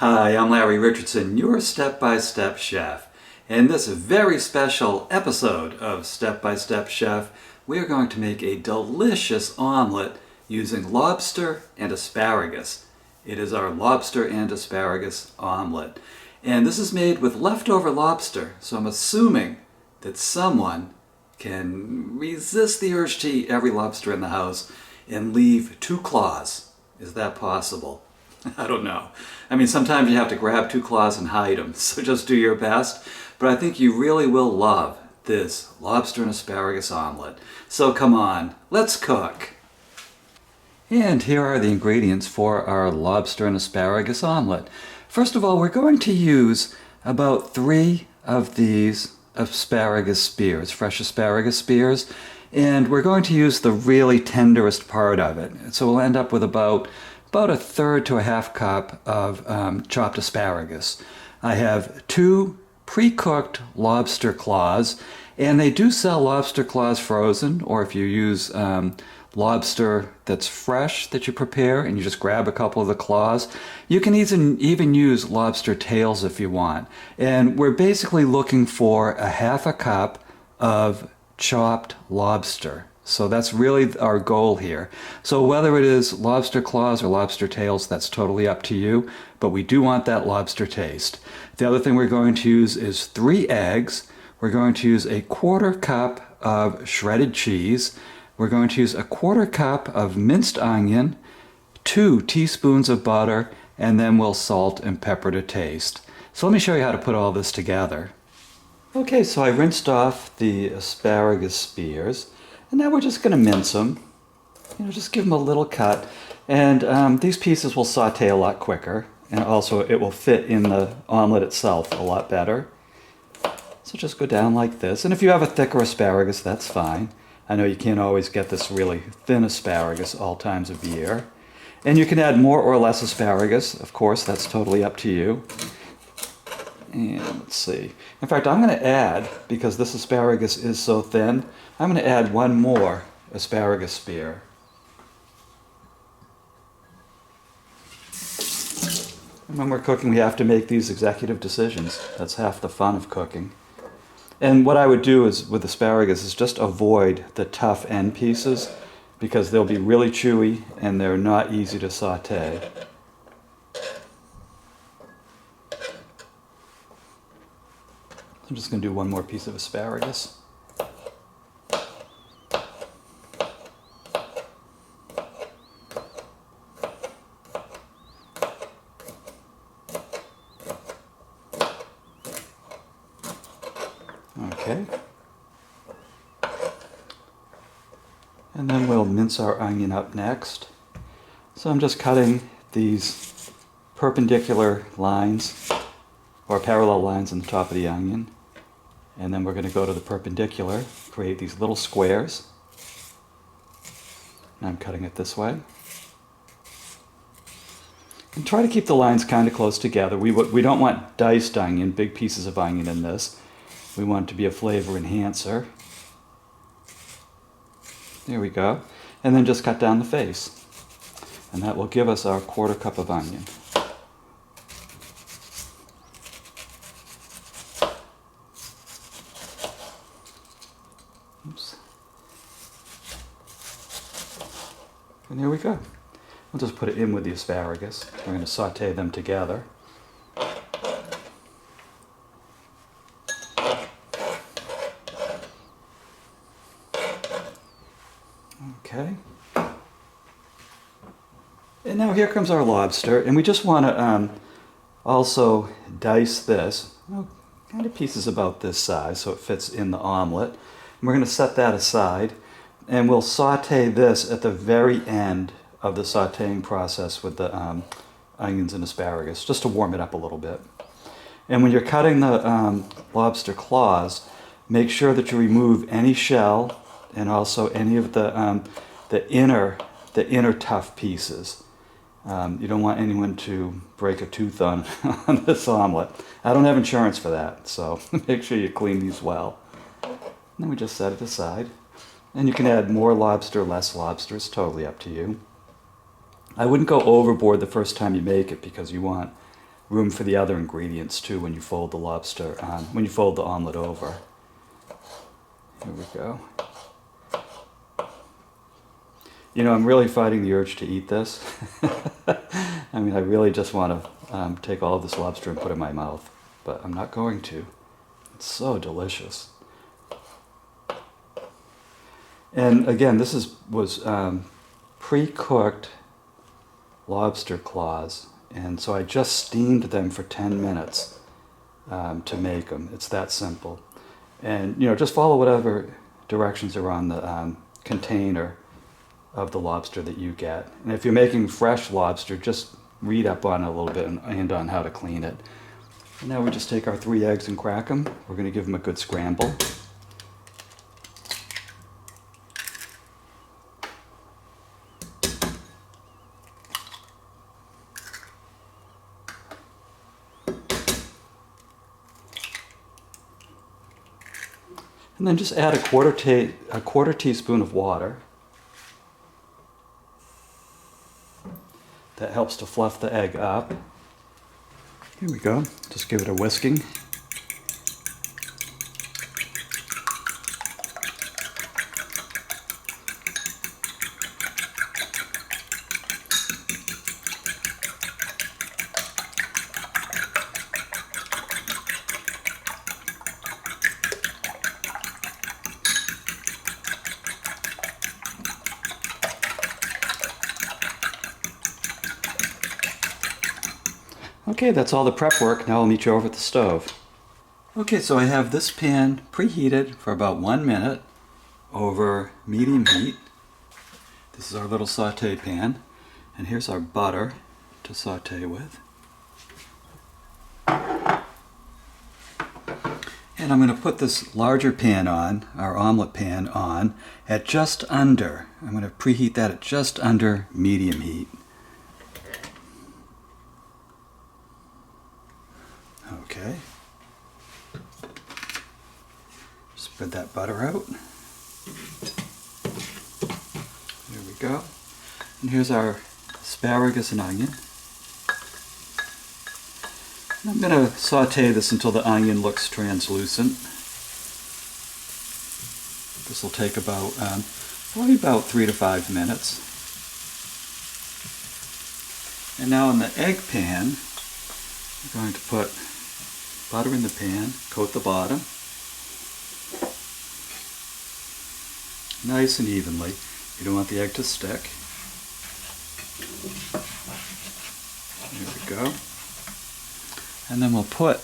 Hi, I'm Larry Richardson, your step-by-step chef. In this very special episode of Step-by-Step Chef, we are going to make a delicious omelet using lobster and asparagus. It is our lobster and asparagus omelet. And this is made with leftover lobster, so I'm assuming that someone can resist the urge to eat every lobster in the house and leave 2 claws. Is that possible? I don't know. I mean, sometimes you have to grab 2 claws and hide them, so just do your best. But I think you really will love this lobster and asparagus omelet. So come on, let's cook. And here are the ingredients for our lobster and asparagus omelet. First of all, we're going to use about 3 of these asparagus spears, fresh asparagus spears, and we're going to use the really tenderest part of it. So we'll end up with about 1/3 to 1/2 cup of chopped asparagus. I have 2 pre-cooked lobster claws, and they do sell lobster claws frozen, or if you use lobster that's fresh that you prepare and you just grab a couple of the claws. You can even use lobster tails if you want. And we're basically looking for 1/2 cup of chopped lobster. So that's really our goal here. So whether it is lobster claws or lobster tails, that's totally up to you, but we do want that lobster taste. The other thing we're going to use is 3 eggs. We're going to use 1/4 cup of shredded cheese. We're going to use 1/4 cup of minced onion, 2 teaspoons of butter, and then we'll salt and pepper to taste. So let me show you how to put all this together. Okay, so I rinsed off the asparagus spears. And now we're just going to mince them, just give them a little cut. And these pieces will saute a lot quicker, and also it will fit in the omelet itself a lot better. So just go down like this. And if you have a thicker asparagus, that's fine. I know you can't always get this really thin asparagus all times of year. And you can add more or less asparagus, of course, that's totally up to you. And let's see. In fact, I'm going to add, because this asparagus is so thin, I'm going to add 1 more asparagus spear. And when we're cooking, we have to make these executive decisions. That's half the fun of cooking. And what I would do is with asparagus is just avoid the tough end pieces, because they'll be really chewy and they're not easy to saute. I'm just going to do 1 more piece of asparagus. Okay. And then we'll mince our onion up next. So I'm just cutting these perpendicular lines, or parallel lines on the top of the onion. And then we're going to go to the perpendicular, create these little squares. And I'm cutting it this way. And try to keep the lines kind of close together. We don't want diced onion, big pieces of onion in this. We want it to be a flavor enhancer. There we go. And then just cut down the face. And that will give us our 1/4 cup of onion. Oops. And here we go. We'll just put it in with the asparagus. We're going to saute them together. Okay. And now here comes our lobster, and we just want to also dice this, kind of pieces about this size so it fits in the omelet. And we're going to set that aside, and we'll saute this at the very end of the sauteing process with the onions and asparagus, just to warm it up a little bit. And when you're cutting the lobster claws, make sure that you remove any shell and also any of the inner tough pieces. You don't want anyone to break a tooth on this omelet. I don't have insurance for that, so make sure you clean these well. And then we just set it aside. And you can add more lobster, less lobster. It's totally up to you. I wouldn't go overboard the first time you make it, because you want room for the other ingredients too when you fold the when you fold the omelet over. Here we go. You know, I'm really fighting the urge to eat this. I mean, I really just want to take all of this lobster and put it in my mouth, but I'm not going to. It's so delicious. And again, this was pre-cooked lobster claws, and so I just steamed them for 10 minutes to make them. It's that simple. And, you know, just follow whatever directions are on the container of the lobster that you get. And if you're making fresh lobster, just read up on it a little bit and on how to clean it. And now we just take our 3 eggs and crack them. We're going to give them a good scramble. And then just add a quarter teaspoon of water. That helps to fluff the egg up. Here we go. Just give it a whisking. Okay, that's all the prep work. Now I'll meet you over at the stove. Okay, so I have this pan preheated for about 1 minute over medium heat. This is our little saute pan. And here's our butter to saute with. And I'm going to put this larger pan on, our omelet pan on, at just under. I'm going to preheat that at just under medium heat. Okay. Spread that butter out. There we go. And here's our asparagus and onion. And I'm going to saute this until the onion looks translucent. This will take about probably about 3 to 5 minutes. And now in the egg pan, we're going to put butter in the pan, coat the bottom, nice and evenly. You don't want the egg to stick. There we go. And then we'll put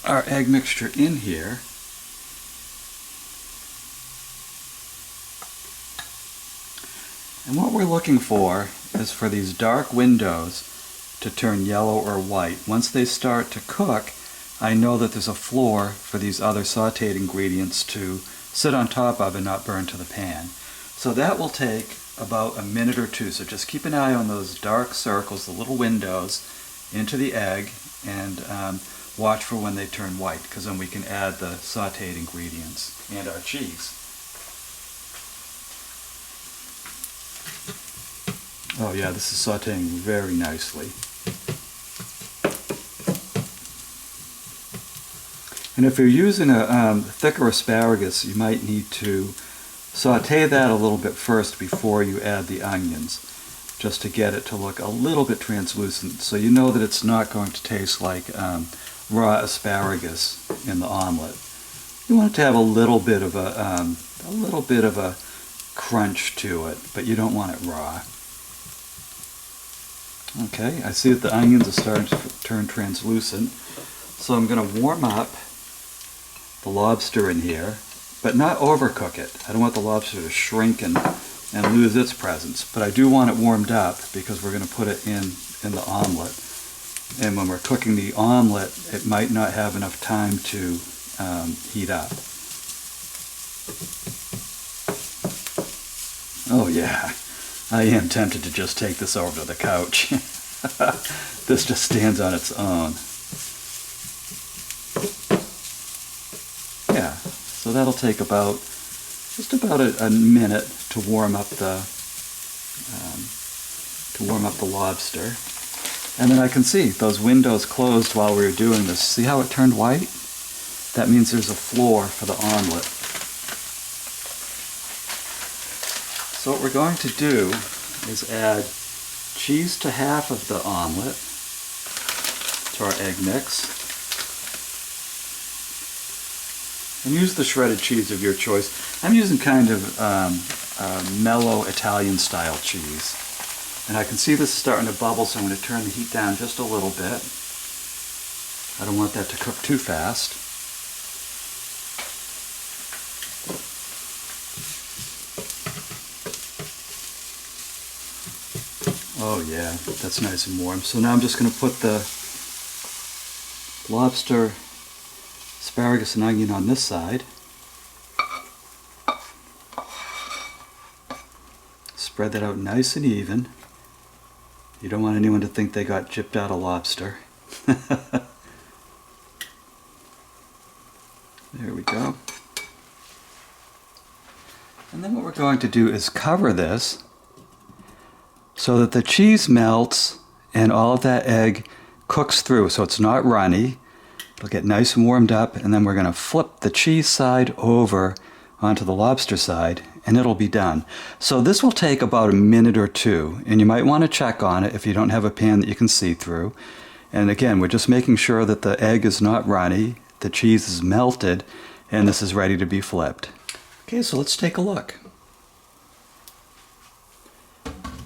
our egg mixture in here. And what we're looking for is for these dark windows to turn yellow or white. Once they start to cook, I know that there's a floor for these other sauteed ingredients to sit on top of and not burn to the pan. So that will take about a minute or two. So just keep an eye on those dark circles, the little windows, into the egg, and watch for when they turn white, because then we can add the sauteed ingredients and our cheese. Oh yeah, this is sauteing very nicely. And if you're using a thicker asparagus, you might need to saute that a little bit first before you add the onions, just to get it to look a little bit translucent, so you know that it's not going to taste like raw asparagus in the omelet. You want it to have a little bit of a crunch to it, but you don't want it raw. Okay, I see that the onions are starting to turn translucent, so I'm going to warm up the lobster in here, but not overcook it. I don't want the lobster to shrink and lose its presence, but I do want it warmed up because we're going to put it in the omelet. And when we're cooking the omelet, it might not have enough time to heat up. Oh yeah, I am tempted to just take this over to the couch. This just stands on its own. Yeah, so that'll take just about a minute to warm up the lobster. And then I can see those windows closed while we were doing this. See how it turned white? That means there's a floor for the omelet. So what we're going to do is add cheese to half of the omelet to our egg mix. And use the shredded cheese of your choice. I'm using kind of mellow Italian style cheese. And I can see this is starting to bubble, so I'm going to turn the heat down just a little bit. I don't want that to cook too fast. Oh yeah, that's nice and warm. So now I'm just going to put the lobster, asparagus, and onion on this side. Spread that out nice and even. You don't want anyone to think they got gypped out of lobster. There we go. And then what we're going to do is cover this so that the cheese melts and all of that egg cooks through, so it's not runny. It'll get nice and warmed up, and then we're going to flip the cheese side over onto the lobster side, and it'll be done. So this will take about a minute or two, and you might want to check on it if you don't have a pan that you can see through. And again, we're just making sure that the egg is not runny, the cheese is melted, and this is ready to be flipped. Okay, so let's take a look.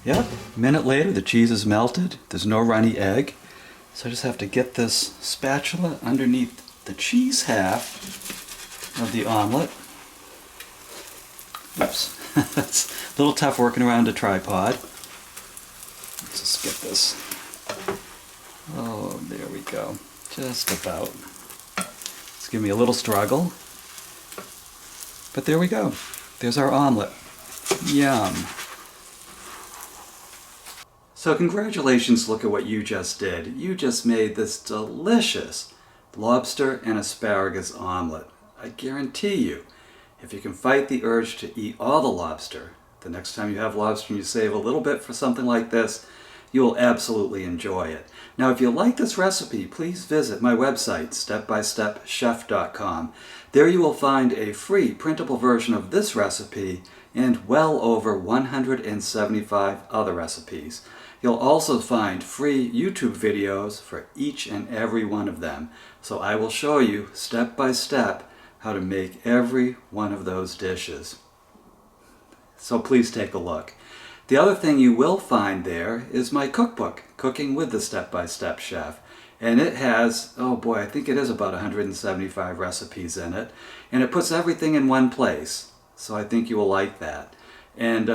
Yep, a minute later the cheese is melted, there's no runny egg. So I just have to get this spatula underneath the cheese half of the omelet. Oops, it's a little tough working around a tripod. Let's just get this. Oh, there we go. Just about. It's giving me a little struggle. But there we go. There's our omelet. Yum. So congratulations, look at what you just did. You just made this delicious lobster and asparagus omelet. I guarantee you, if you can fight the urge to eat all the lobster, the next time you have lobster and you save a little bit for something like this, you'll absolutely enjoy it. Now, if you like this recipe, please visit my website, stepbystepchef.com. There you will find a free printable version of this recipe and well over 175 other recipes. You'll also find free YouTube videos for each and every one of them. So I will show you step by step how to make every one of those dishes. So please take a look. The other thing you will find there is my cookbook, Cooking with the Step-by-Step Chef. And it has, oh boy, I think it is about 175 recipes in it. And it puts everything in one place. So I think you will like that. And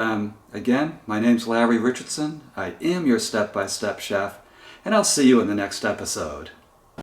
again, my name's Larry Richardson. I am your step-by-step chef, and I'll see you in the next episode.